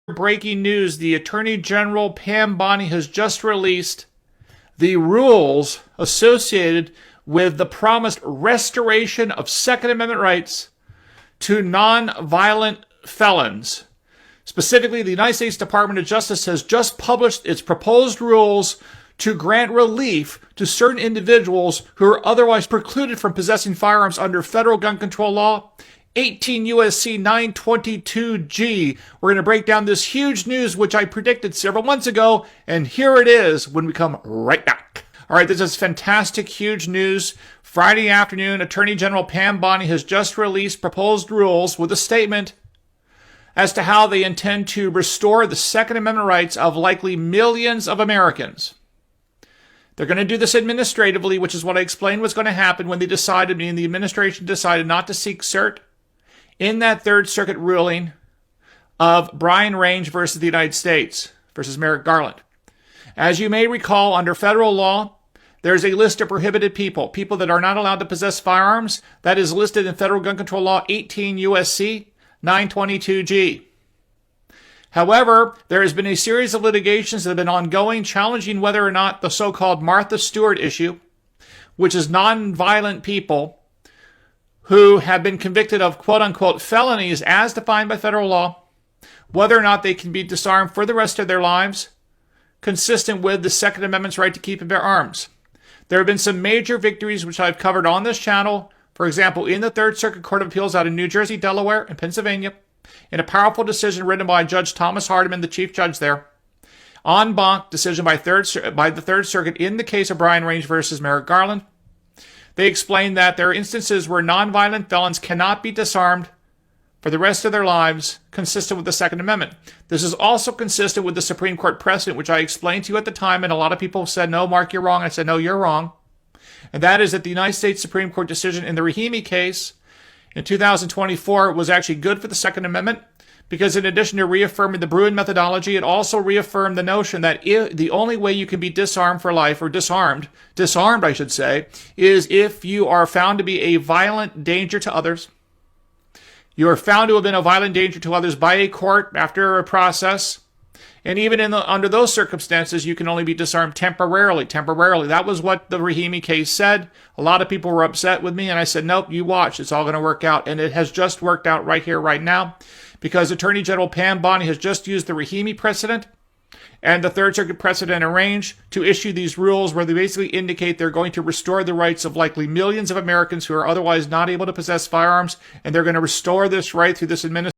Breaking news, the Attorney General Pam Bondi has just released the rules associated with the promised restoration of Second Amendment rights to nonviolent felons. Specifically, the United States Department of Justice has just published its proposed rules to grant relief to certain individuals who are otherwise precluded from possessing firearms under federal gun control law, 18 U.S.C. 922G. We're going to break down this huge news, which I predicted several months ago, and here it is when we come right back. All right, this is fantastic, huge news. Friday afternoon, Attorney General Pam Bondi has just released proposed rules with a statement as to how they intend to restore the Second Amendment rights of likely millions of Americans. They're going to do this administratively, which is what I explained was going to happen when they decided, meaning the administration decided not to seek cert in that Third Circuit ruling of Brian Range versus the United States versus Merrick Garland. As you may recall, under federal law, there's a list of prohibited people that are not allowed to possess firearms. That is listed in federal gun control law 18 U.S.C. 922G. However, there has been a series of litigations that have been ongoing challenging whether or not the so-called Martha Stewart issue, which is nonviolent people who have been convicted of quote-unquote felonies as defined by federal law, whether or not they can be disarmed for the rest of their lives, consistent with the Second Amendment's right to keep and bear arms. There have been some major victories which I've covered on this channel. For example, in the Third Circuit Court of Appeals out of New Jersey, Delaware, and Pennsylvania, in a powerful decision written by Judge Thomas Hardiman, the chief judge there, en banc decision by the Third Circuit in the case of Brian Range versus Merrick Garland. They explained that there are instances where nonviolent felons cannot be disarmed for the rest of their lives, consistent with the Second Amendment. This is also consistent with the Supreme Court precedent, which I explained to you at the time, and a lot of people said, no, Mark, you're wrong. I said, no, you're wrong. And that is that the United States Supreme Court decision in the Rahimi case in 2024 was actually good for the Second Amendment because in addition to reaffirming the Bruin methodology, it also reaffirmed the notion that the only way you can be disarmed for life, or disarmed I should say, is if you are found to be a violent danger to others. You are found to have been a violent danger to others by a court after a process. And even under those circumstances, you can only be disarmed temporarily. That was what the Rahimi case said. A lot of people were upset with me, and I said, nope, you watch. It's all going to work out. And it has just worked out right here, right now, because Attorney General Pam Bondi has just used the Rahimi precedent and the Third Circuit precedent and Range to issue these rules where they basically indicate they're going to restore the rights of likely millions of Americans who are otherwise not able to possess firearms, and they're going to restore this right through this administration.